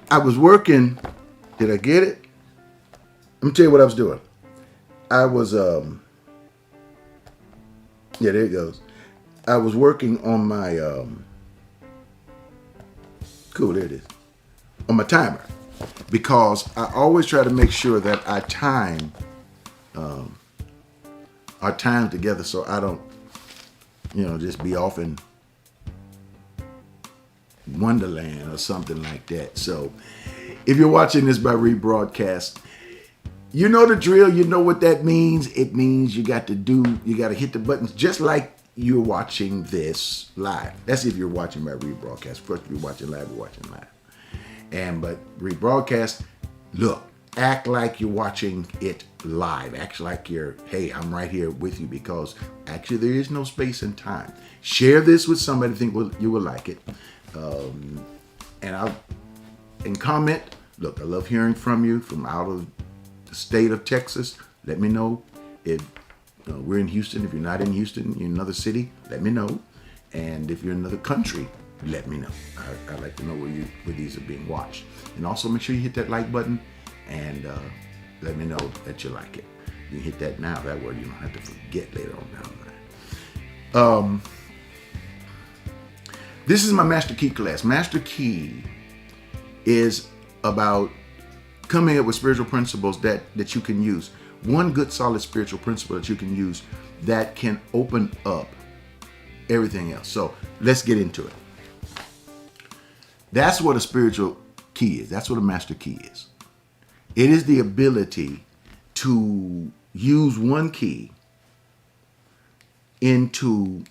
I was working. Did I get it? Let me tell you what I was doing. I was yeah, there it goes. I was working on my cool, there it is. On my timer. Because I always try to make sure that I time our time together so I don't, just be off in Wonderland or something like that. So if you're watching this by rebroadcast, you know the drill. You know what that means. It means you got to hit the buttons just like you're watching this live. That's if you're watching by rebroadcast. First, if you're watching live, you're watching live. But rebroadcast, look, act like you're watching it live. Act like hey, I'm right here with you, because actually there is no space and time. Share this with somebody who think you will like it. And comment. Look, I love hearing from you from out of the state of Texas. Let me know if we're in Houston. If you're not in Houston, you're in another city, let me know. And if you're in another country, let me know. I'd like to know where these are being watched. And also make sure you hit that like button and let me know that you like it. You can hit that now. That way you don't have to forget later on down the line. This is my Master Key class. Master Key is about coming up with spiritual principles that you can use. One good solid spiritual principle that you can use that can open up everything else. So let's get into it. That's what a spiritual key is. That's what a master key is. It is the ability to use one key into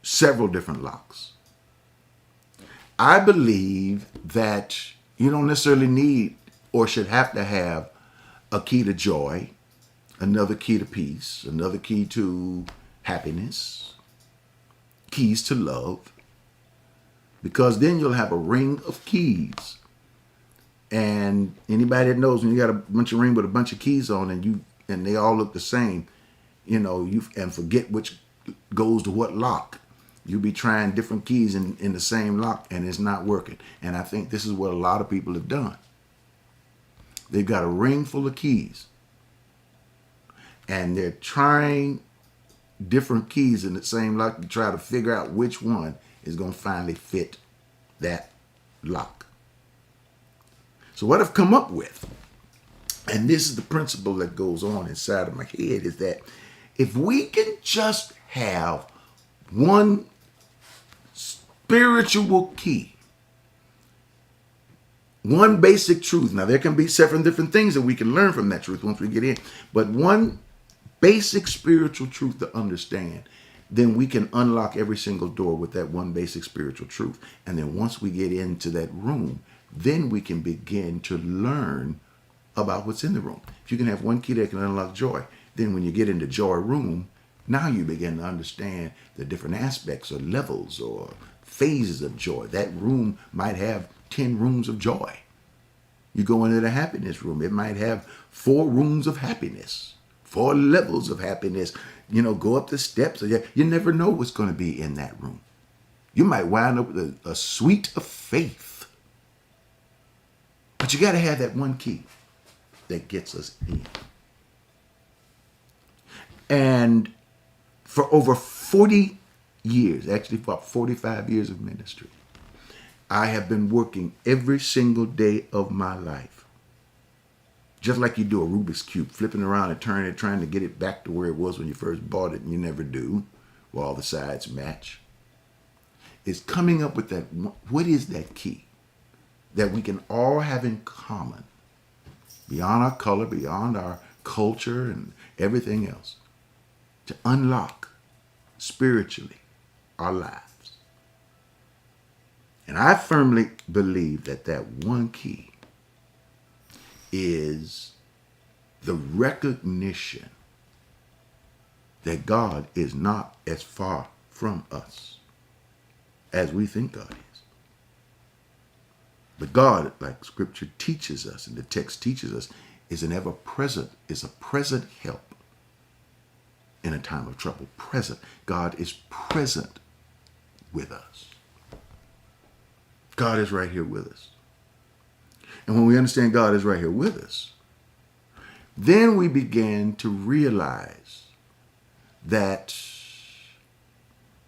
several different locks. I believe that you don't necessarily need or should have to have a key to joy, another key to peace, another key to happiness, keys to love, because then you'll have a ring of keys. And anybody that knows, when you got a bunch of ring with a bunch of keys on and they all look the same, and forget which goes to what lock. You'll be trying different keys in the same lock and it's not working. And I think this is what a lot of people have done. They've got a ring full of keys and they're trying different keys in the same lock to try to figure out which one is going to finally fit that lock. So what I've come up with, and this is the principle that goes on inside of my head, is that if we can just have one spiritual key, one basic truth. Now, there can be several different things that we can learn from that truth once we get in, but one basic spiritual truth to understand, then we can unlock every single door with that one basic spiritual truth. And then once we get into that room, then we can begin to learn about what's in the room. If you can have one key that can unlock joy, then when you get into joy room, now you begin to understand the different aspects or levels or phases of joy. That room might have 10 rooms of joy. You go into the happiness room, it might have 4 rooms of happiness, 4 levels of happiness. Go up the steps. You never know what's going to be in that room. You might wind up with a suite of faith. But you got to have that one key that gets us in. And for over 40 years, actually for about 45 years of ministry, I have been working every single day of my life. Just like you do a Rubik's Cube, flipping around and turning it, trying to get it back to where it was when you first bought it, and you never do, where all the sides match. It's coming up with that, what is that key that we can all have in common, beyond our color, beyond our culture and everything else, to unlock spiritually our lives. And I firmly believe that one key is the recognition that God is not as far from us as we think God is. But God, like Scripture teaches us and the text teaches us, is an ever-present, is a present help in a time of trouble. Present. God is present with us. God is right here with us. And when we understand God is right here with us, then we begin to realize that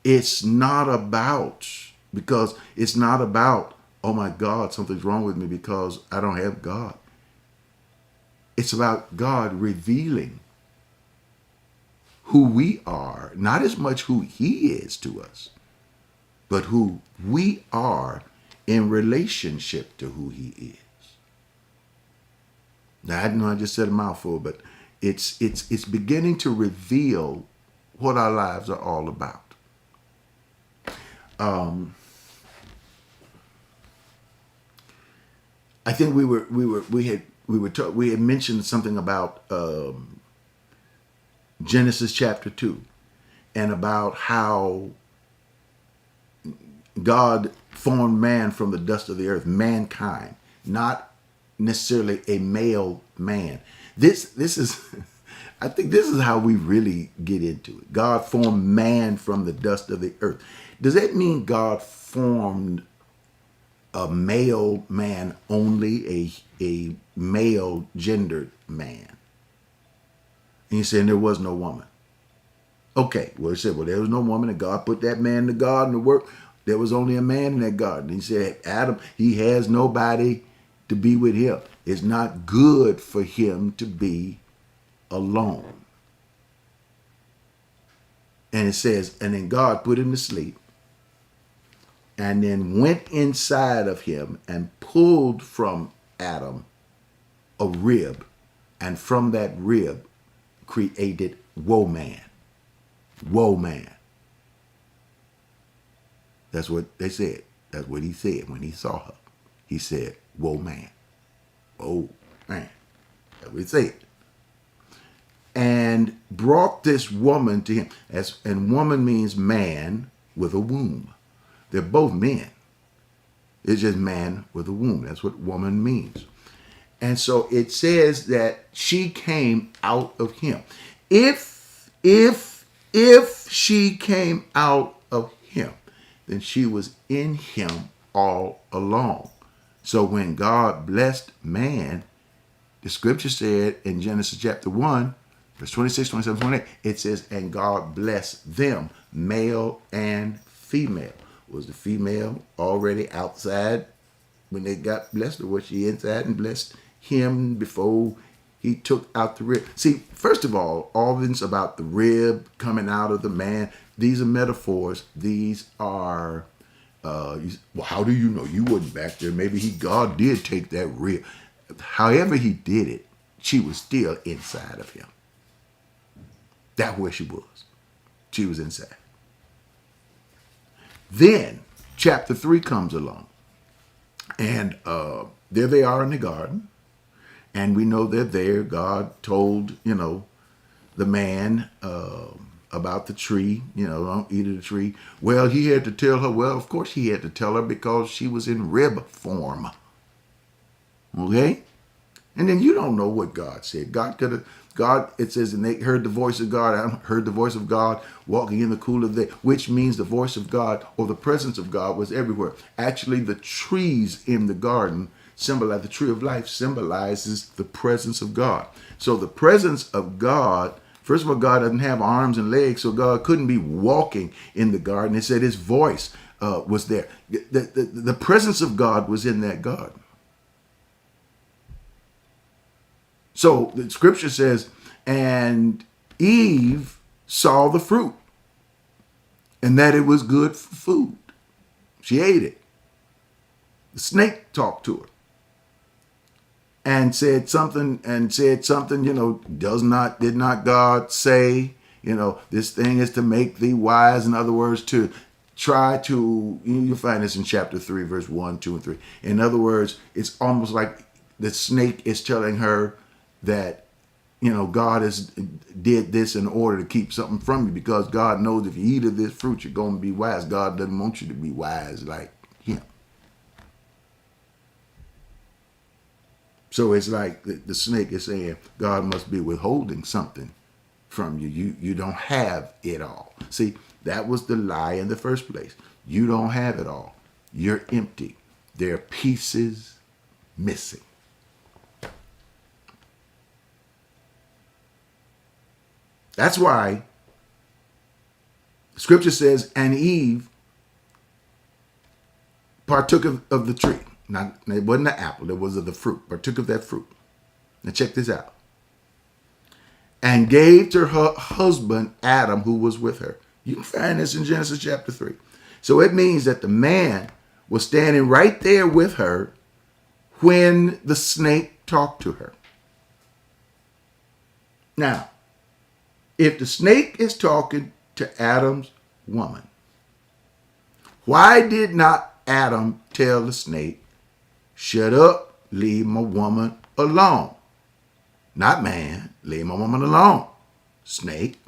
it's not about, because it's not about, oh my God, something's wrong with me because I don't have God. It's about God revealing who we are, not as much who he is to us, but who we are in relationship to who he is. Now, I know I just said a mouthful, but it's beginning to reveal what our lives are all about. I think we had mentioned something about Genesis chapter 2, and about how God formed man from the dust of the earth, mankind, not necessarily a male man. This is I think this is how we really get into it. God formed man from the dust of the earth. Does that mean God formed a male man only, a male gendered man? And he's saying there was no woman. Okay, well, he said, well, there was no woman, and God put that man in the garden to work. There was only a man in that garden. He said, Adam, he has nobody to be with him. It's not good for him to be alone. And it says, and then God put him to sleep, and then went inside of him and pulled from Adam a rib, and from that rib created woman. Woman. That's what they said. That's what he said when he saw her. He said, "Whoa, man. Oh, man." That's what he said. And brought this woman to him. And woman means man with a womb. They're both men. It's just man with a womb. That's what woman means. And so it says that she came out of him. If she came out of him, then she was in him all along. So when God blessed man, the scripture said in Genesis chapter 1, verse 26, 27, 28, it says, and God blessed them, male and female. Was the female already outside when they got blessed, or was she inside and blessed him before he took out the rib? See, first of all this about the rib coming out of the man, these are metaphors. These are, well, how do you know? You wasn't back there. Maybe God did take that rib. However he did it, she was still inside of him. That's where she was. She was inside. Then chapter 3 comes along, and there they are in the garden, and we know they're there. God told, the man about the tree, don't eat of the tree. Well, he had to tell her. Well, of course he had to tell her because she was in rib form. Okay? And then you don't know what God said. It says, and they heard the voice of God. I heard the voice of God walking in the cool of the day, which means the voice of God or the presence of God was everywhere. Actually, the trees in the garden symbolize, the tree of life symbolizes the presence of God. So the presence of God, first of all, God doesn't have arms and legs, so God couldn't be walking in the garden. It said his voice was there. The presence of God was in that garden. So the scripture says, and Eve saw the fruit, and that it was good for food. She ate it. The snake talked to her and said something, did not God say, this thing is to make thee wise? In other words, to try to, you'll find this in chapter 3, verse 1, 2, and 3. In other words, it's almost like the snake is telling her that, God did this in order to keep something from you, because God knows if you eat of this fruit, you're going to be wise. God doesn't want you to be wise like him. So it's like the snake is saying, God must be withholding something from you. You don't have it all. See, that was the lie in the first place. You don't have it all. You're empty. There are pieces missing. That's why Scripture says, and Eve partook of the tree. Now, it wasn't the apple, it was of the fruit. Partook of that fruit. Now check this out. And gave to her husband Adam, who was with her. You can find this in Genesis chapter 3. So it means that the man was standing right there with her when the snake talked to her. Now, if the snake is talking to Adam's woman, why did not Adam tell the snake, shut up, leave my woman alone? Not man, leave my woman alone, snake.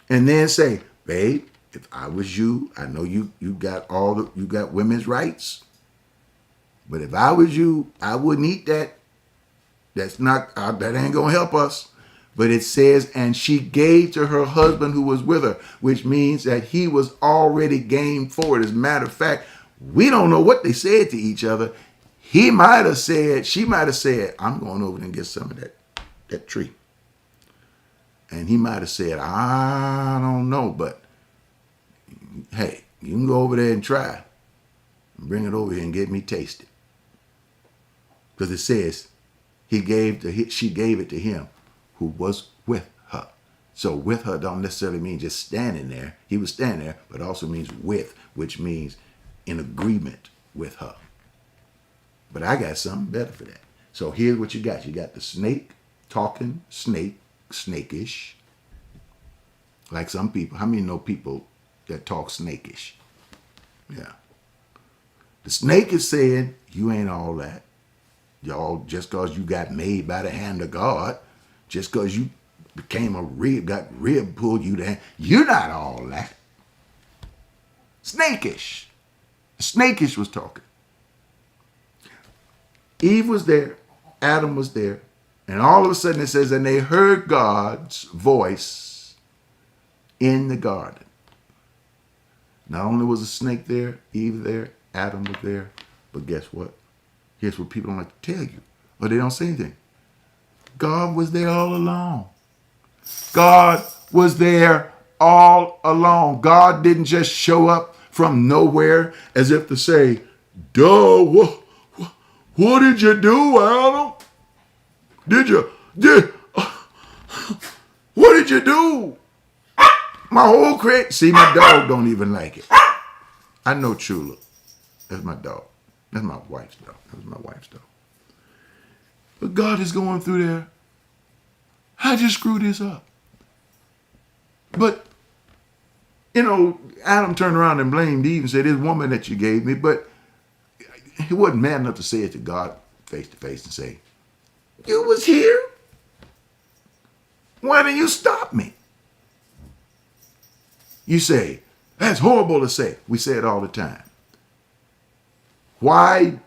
And then say, babe, if I was you, I know you got you got women's rights, but if I was you, I wouldn't eat that. That ain't gonna help us. But it says, and she gave to her husband who was with her, which means that he was already game for it. As a matter of fact, we don't know what they said to each other. She might have said, I'm going over there and get some of that tree. And he might have said, I don't know, but hey, you can go over there and try. And bring it over here and get me tasted. Because it says, she gave it to him who was with her. So with her don't necessarily mean just standing there. He was standing there, but also means with, which means in agreement with her. But I got something better for that. So here's what you got. You got the snake talking snake, snakish. Like some people. How many know people that talk snakish? Yeah. The snake is saying, you ain't all that. Y'all, just because you got made by the hand of God, just because you became a rib, got rib pulled you down, you're not all that. Snakish. Snakish was talking. Eve was there, Adam was there, and all of a sudden it says, and they heard God's voice in the garden. Not only was a snake there, Eve there, Adam was there, but guess what? Here's what people don't like to tell you, or they don't say anything. God was there all along. God was there all along. God didn't just show up from nowhere as if to say, duh, what did you do, Adam? What did you do? My whole crate. See, my dog don't even like it. I know Chula. That's my dog. That's my wife's dog. That was my wife's dog. But God is going through there. How'd you screw this up? But, Adam turned around and blamed Eve and said, this woman that you gave me, but he wasn't man enough to say it to God face to face and say, you was here? Why didn't you stop me? You say, that's horrible to say. We say it all the time. Why,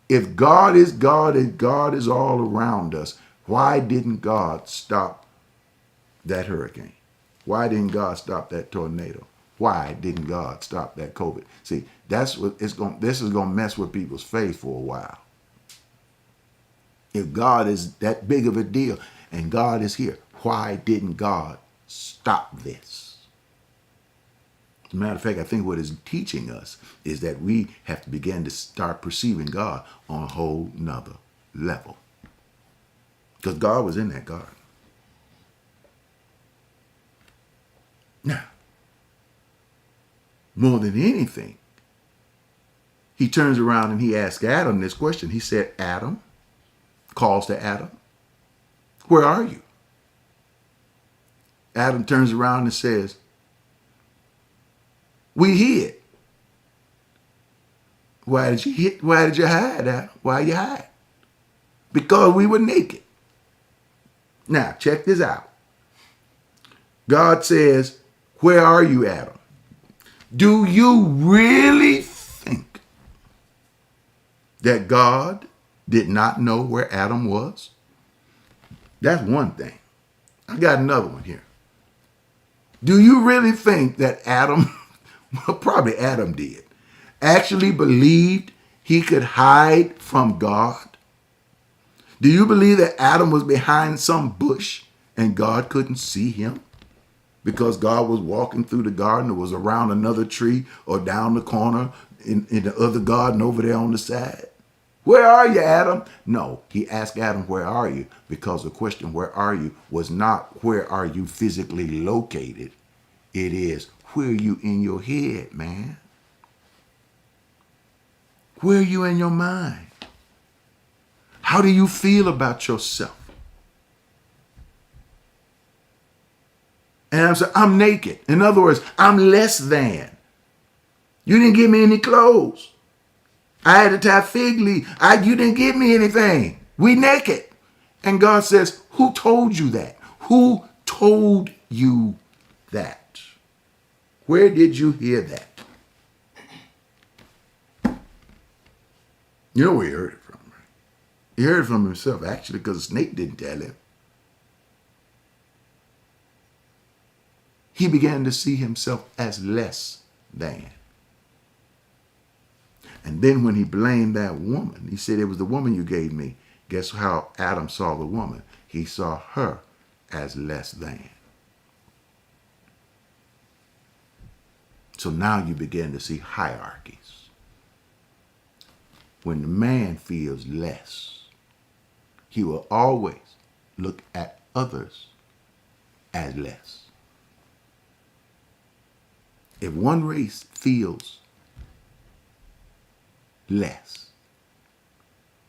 if God is God and God is all around us, why didn't God stop that hurricane? Why didn't God stop that tornado? Why didn't God stop that COVID? See, this is going to mess with people's faith for a while. If God is that big of a deal and God is here, why didn't God stop this? As a matter of fact, I think what it's teaching us is that we have to begin to start perceiving God on a whole nother level. Because God was in that garden. Now, more than anything, he turns around and he asks Adam this question. He said, Adam, calls to Adam, where are you? Adam turns around and says, we hid. Why did you hide, Adam? Why you hide? Because we were naked. Now, check this out. God says, where are you, Adam? Do you really think that God did not know where Adam was? That's one thing. I got another one here. Do you really think that Adam, well, probably Adam did, actually believed he could hide from God? Do you believe that Adam was behind some bush and God couldn't see him? Because God was walking through the garden or was around another tree or down the corner in the other garden over there on the side? Where are you, Adam? No, he asked Adam, where are you? Because the question, where are you, was not where are you physically located. It is, where are you in your head, man? Where are you in your mind? How do you feel about yourself? And I'm saying, I'm naked. In other words, I'm less than. You didn't give me any clothes. I had to tie fig leaf. You didn't give me anything. We naked. And God says, who told you that? Who told you that? Where did you hear that? You know where he heard it from, right? He heard it from himself, actually, because the snake didn't tell him. He began to see himself as less than. And then when he blamed that woman, he said, it was the woman you gave me. Guess how Adam saw the woman? He saw her as less than. So now you begin to see hierarchies. When the man feels less, he will always look at others as less. If one race feels less,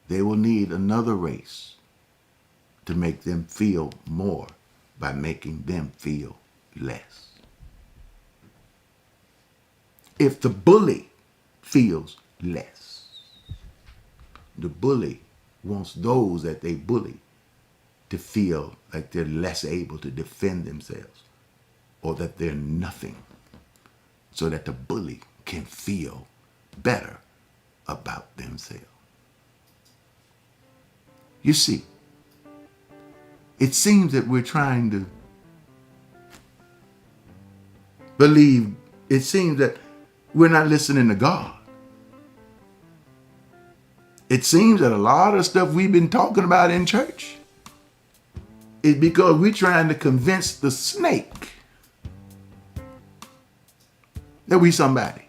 they will need another race to make them feel more by making them feel less. If the bully feels less, the bully wants those that they bully to feel like they're less able to defend themselves or that they're nothing, so that the bully can feel better about themselves. You see, it seems that we're trying to believe, it seems that we're not listening to God. It seems that a lot of stuff we've been talking about in church is because we're trying to convince the snake that we somebody.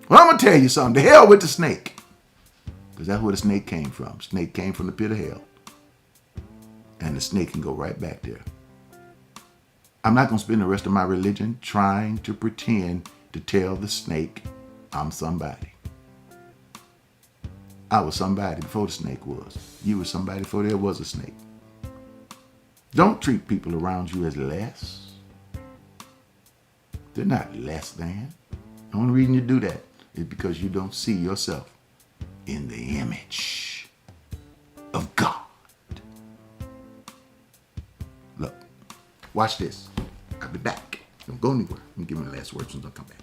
Well, I'm going to tell you something. To hell with the snake. Because that's where the snake came from. Snake came from the pit of hell. And the snake can go right back there. I'm not going to spend the rest of my religion trying to pretend to tell the snake I'm somebody. I was somebody before the snake was. You were somebody before there was a snake. Don't treat people around you as less. They're not less than. The only reason you do that is because you don't see yourself in the image of God. Look, watch this. I'll be back. Don't go anywhere. I'm giving the last words and I'll come back.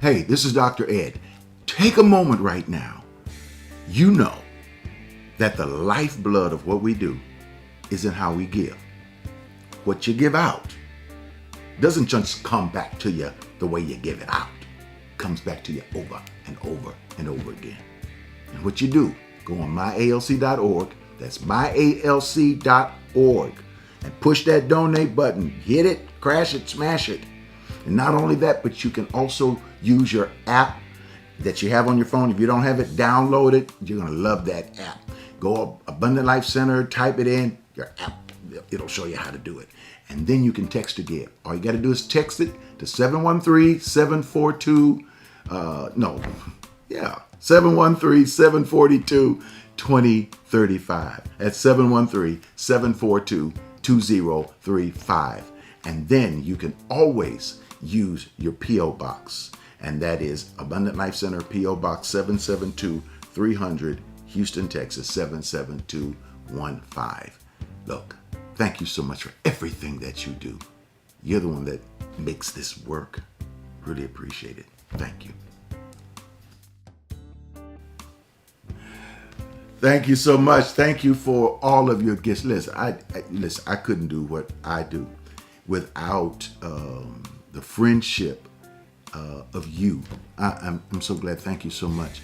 Hey, this is Dr. Ed. Take a moment right now. You know that the lifeblood of what we do is in how we give. What you give out doesn't just come back to you the way you give it out. It comes back to you over and over and over again. And what you do, go on myalc.org. That's myalc.org. And push that donate button. Hit it, crash it, smash it. And not only that, but you can also use your app that you have on your phone. If you don't have it, download it. You're going to love that app. Go up Abundant Life Center, type it in, your app. It'll show you how to do it. And then you can text to give. All you got to do is text it to 713-742, 713-742-2035. That's 713-742-2035. And then you can always use your P.O. Box. And that is Abundant Life Center, P.O. Box 772-300, Houston, Texas, 77215. Look, thank you so much for everything that you do. You're the one that makes this work. Really appreciate it. Thank you. Thank you so much. Thank you for all of your gifts. Listen, I couldn't do what I do without the friendship of you. I'm so glad. Thank you so much.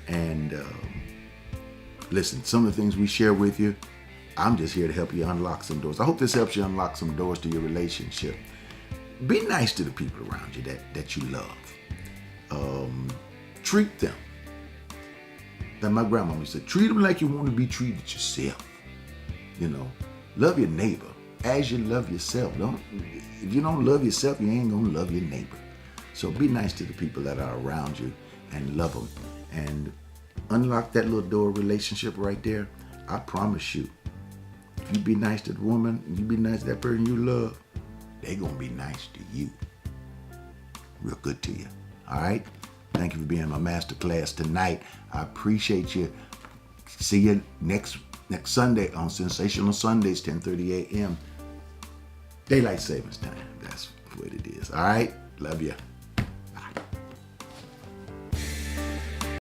And listen, some of the things we share with you, I'm just here to help you unlock some doors. I hope this helps you unlock some doors to your relationship. Be nice to the people around you that you love. Treat them. Like my grandma used to say, treat them like you want to be treated yourself. You know, love your neighbor as you love yourself. If you don't love yourself, you ain't gonna love your neighbor. So be nice to the people that are around you and love them. And unlock that little door relationship right there. I promise you, if you be nice to the woman, and you be nice to that person you love, they gonna be nice to you. Real good to you. All right? Thank you for being my master class tonight. I appreciate you. See you next Sunday on Sensational Sundays, 10:30 a.m. Daylight Savings Time. That's what it is. All right? Love you.